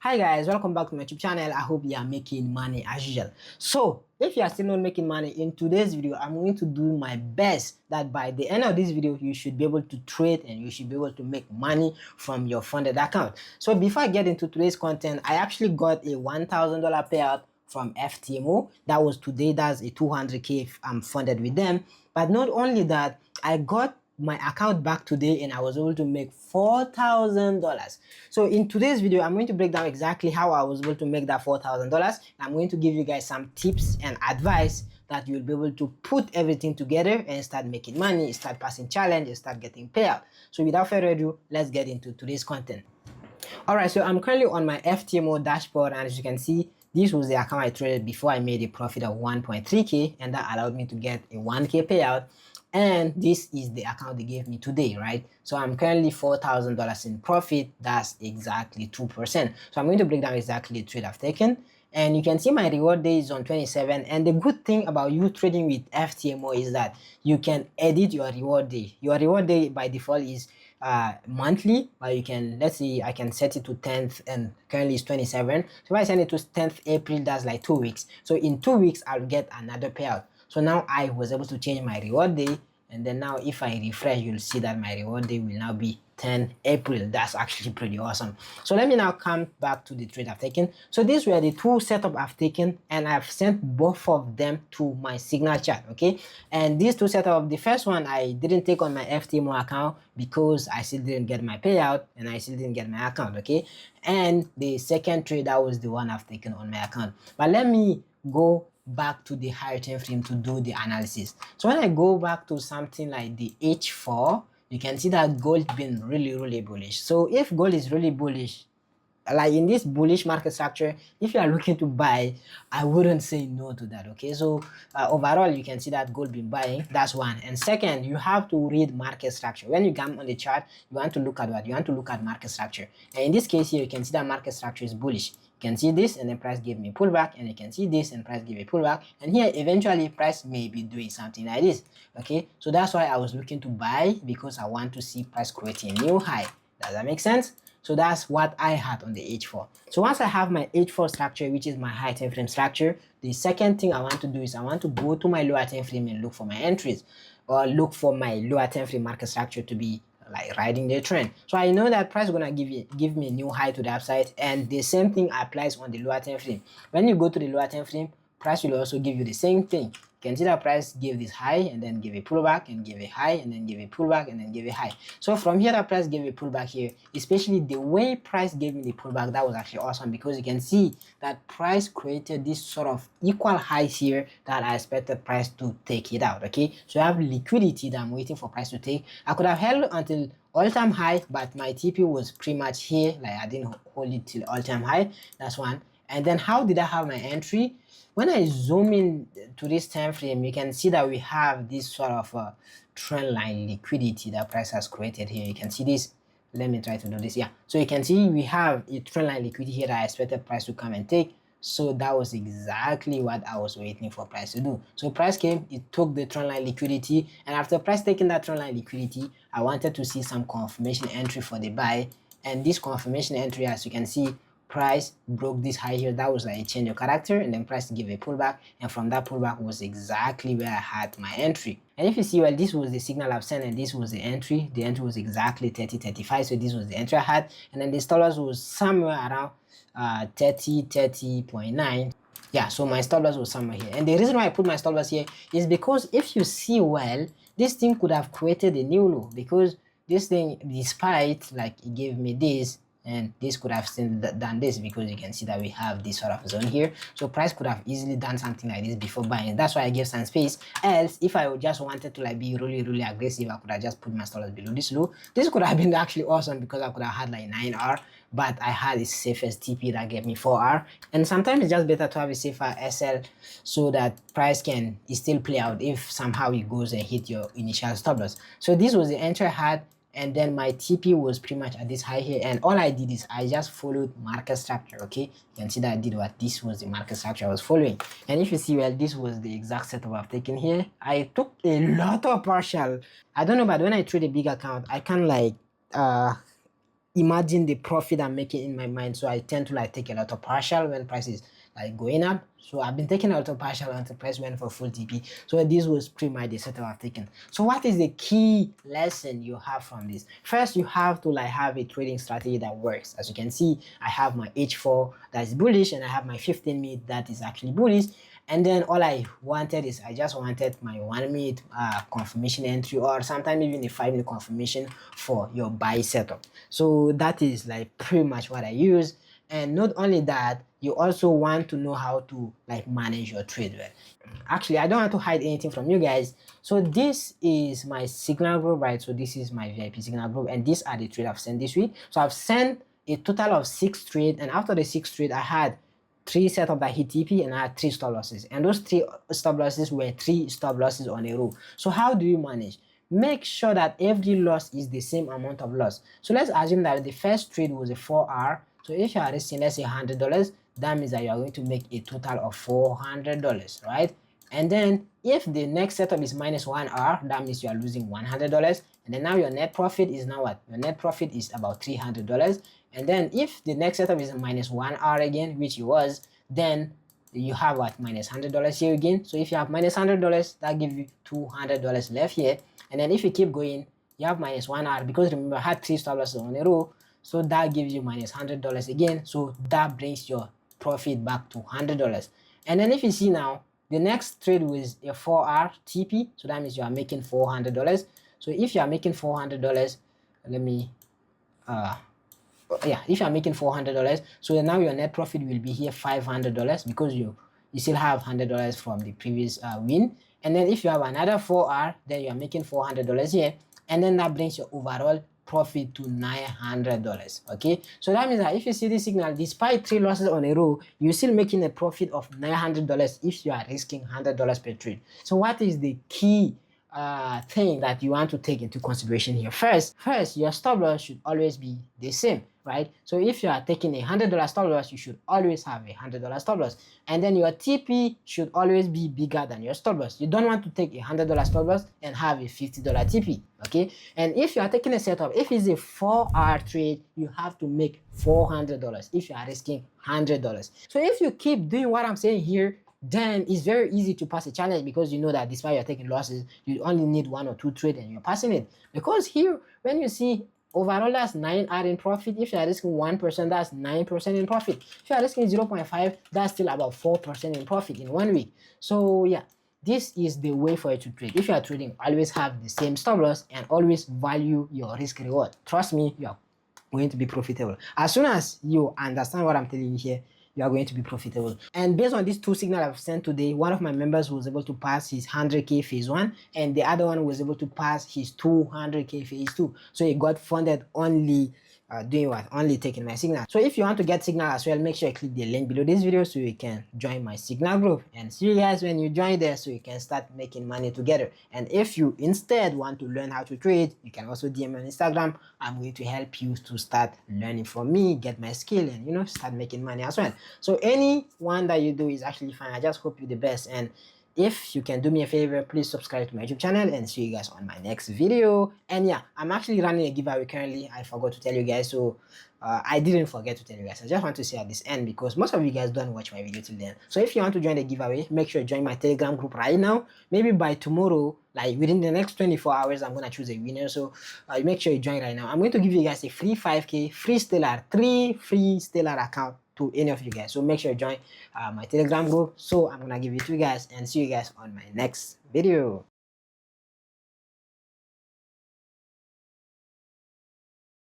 Hi guys, welcome back to my YouTube channel. I hope you are making money as usual. So if you are still not making money, in today's video I'm going to do my best that by the end of this video you should be able to trade and you should be able to make money from your funded account. So before I get into today's content, I actually got a $1,000 payout from FTMO. That was today. That's a 200k if I'm funded with them. But not only that, I got my account back today and I was able to make $4,000. So in today's video I'm going to break down exactly how I was able to make that $4,000. I'm going to give you guys some tips and advice that you'll be able to put everything together and start making money, start passing challenges, start getting payout. So without further ado, let's get into today's content. Alright, so I'm currently on my FTMO dashboard, and as you can see, this was the account I traded before I made a profit of 1.3k, and that allowed me to get a 1k payout. And this is the account they gave me today, right? So I'm currently $4,000 in profit. That's exactly 2%. So I'm going to break down exactly the trade I've taken. And you can see my reward day is on 27. And the good thing about you trading with FTMO is that you can edit your reward day. Your reward day by default is monthly, but you can, let's see, I can set it to 10th and currently it's 27. So if I send it to 10th April, that's like 2 weeks. So in 2 weeks, I'll get another payout. So now I was able to change my reward day, and then now if I refresh, you'll see that my reward day will now be 10 April. That's actually pretty awesome. So let me now come back to the trade I've taken. So these were the two setup I've taken, and I've sent both of them to my Signal chart, okay? And these two setup, the first one I didn't take on my FTMO account because I still didn't get my payout and I still didn't get my account, okay? And the second trade, that was the one I've taken on my account. But let me go back to the higher time frame to do the analysis. So when I go back to something like the H4, you can see that gold been really bullish. So if gold is really bullish, like in this bullish market structure, if you are looking to buy, I wouldn't say no to that, okay? So overall, you can see that gold been buying. That's one. And second, you have to read market structure. When you come on the chart, you want to look at what? You want to look at market structure. And in this case here, you can see that market structure is bullish. You can see this and then price gave me a pullback, and you can see this and price gave a pullback, and here eventually price may be doing something like this, okay? So that's why I was looking to buy, because I want to see price creating a new high. Does that make sense? So that's what I had on the H4. So once I have my H4 structure, which is my high time frame structure, the second thing I want to do is I want to go to my lower time frame and look for my entries, or look for my lower time frame market structure to be like riding the trend. So I know that price is gonna give me a new high to the upside, and the same thing applies on the lower time frame. When you go to the lower time frame, price will also give you the same thing. You can see that price gave this high and then give a pullback and give a high and then give a pullback and then give a high. So from here, that price gave a pullback here, especially the way price gave me the pullback, that was actually awesome, because you can see that price created this sort of equal highs here that I expected price to take it out, okay? So I have liquidity that I'm waiting for price to take. I could have held until all-time high, but my TP was pretty much here, like I didn't hold it till all-time high. That's one. And then how did I have my entry? When I zoom in to this time frame, you can see that we have this sort of trend line liquidity that price has created here. You can see this. Let me try to do this. Yeah, so you can see we have a trend line liquidity here that I expected price to come and take. So that was exactly what I was waiting for price to do. So price came, it took the trend line liquidity, and after price taking that trend line liquidity, I wanted to see some confirmation entry for the buy. And this confirmation entry, as you can see, price broke this high here. That was like a change of character, and then price gave a pullback, and from that pullback was exactly where I had my entry. And if you see, well, this was the signal I've sent and this was the entry. The entry was exactly 30.35, so this was the entry I had, and then the stop loss was somewhere around 30.9. Yeah, so my stop loss was somewhere here. And the reason why I put my stop loss here is because if you see well, this thing could have created a new low, because this thing, despite like it gave me this, and this could have still done this, because you can see that we have this sort of zone here. So price could have easily done something like this before buying. That's why I gave some space. Else, if I just wanted to like be really aggressive, I could have just put my stop loss below this low. This could have been actually awesome, because I could have had like 9R, but I had the safest TP that gave me 4R. And sometimes it's just better to have a safer SL so that price can still play out if somehow it goes and hit your initial stop loss. So this was the entry I had, and then my TP was pretty much at this high here, and all I did is I just followed market structure, okay? You can see that I did what? This was the market structure I was following. And if you see, well, this was the exact setup I've taken here. I took a lot of partial. I don't know, but when I trade a big account, I can like imagine the profit I'm making in my mind. So I tend to like take a lot of partial when price is like going up. So I've been taking a lot of partial until price went for full TP. So this was pretty much the setup I've taken. So what is the key lesson you have from this? First, you have to like have a trading strategy that works. As you can see, I have my H4 that is bullish, and I have my 15 minute that is actually bullish. And then all I wanted is I just wanted my 1 minute confirmation entry, or sometimes even a 5 minute confirmation for your buy setup. So that is like pretty much what I use. And not only that, you also want to know how to like manage your trade well. Actually, I don't want to hide anything from you guys. So this is my signal group, right? So this is my VIP signal group, and these are the trades I've sent this week. So I've sent a total of 6 trades, and after the 6 trades, I had 3 setup that hit TP, and I had 3 stop losses, and those 3 stop losses were 3 stop losses on a row. So how do you manage? Make sure that every loss is the same amount of loss. So let's assume that the first trade was a 4 hour. So if you are risking, let's say $100, that means that you are going to make a total of $400, right? And then if the next setup is minus 1 hour, that means you are losing $100. And then now your net profit is now what? Your net profit is about $300. And then if the next setup is minus 1 hour again, which it was, then you have what? Minus $100 here again. So if you have minus $100, that gives you $200 left here. And then if you keep going, you have minus 1 hour, because remember I had 3 stop losses on a row. So that gives you minus $100 again. So that brings your profit back to $100. And then if you see now, the next trade was a 4 hour TP. So that means you are making $400. So if you are making $400, let me, yeah, if you are making $400, so now your net profit will be here $500, because you still have $100 from the previous win. And then if you have another 4 hour, then you are making $400 here, and then that brings your overall profit to $900. Okay, so that means that if you see this signal, despite 3 losses on a row, you're still making a profit of $900 if you are risking $100 per trade. So what is the key thing that you want to take into consideration here? First, your stop loss should always be the same, right? So if you are taking a $100 stop loss, you should always have a $100 stop loss, and then your TP should always be bigger than your stop loss. You don't want to take a $100 stop loss and have a $50 TP, okay? And if you are taking a setup, if it's a 4 hour trade, you have to make $400 if you are risking $100. So if you keep doing what I'm saying here, then it's very easy to pass a challenge, because you know that despite you're taking losses, you only need 1 or 2 trades and you're passing it. Because here, when you see overall, that's 9 hour in profit. If you are risking 1%, that's 9% in profit. If you are risking 0.5, that's still about 4% in profit in 1 week. So yeah, this is the way for you to trade. If you are trading, always have the same stop loss and always value your risk reward. Trust me, you are going to be profitable. As soon as you understand what I'm telling you here, you are going to be profitable. And based on these 2 signals I've sent today, one of my members was able to pass his 100k phase 1, and the other one was able to pass his 200k phase 2. So he got funded only doing what? Only taking my signal. So if you want to get signal as well, make sure you click the link below this video so you can join my signal group, and see you guys when you join there, so you can start making money together. And if you instead want to learn how to trade, you can also DM me on Instagram. I'm going to help you to start learning from me, get my skill, and you know, start making money as well. So any one that you do is actually fine. I just hope you the best, and if you can do me a favor, please subscribe to my YouTube channel, and see you guys on my next video. And yeah, I'm actually running a giveaway currently. I forgot to tell you guys, so I didn't forget to tell you guys. I just want to say at this end, because most of you guys don't watch my video till then. So if you want to join the giveaway, make sure you join my Telegram group right now. Maybe by tomorrow, like within the next 24 hours, I'm gonna choose a winner. So make sure you join right now. I'm going to give you guys a free 5k free Stellar, 3 free Stellar account to any of you guys. So make sure you join my Telegram group. So I'm gonna give it to you guys, and see you guys on my next video.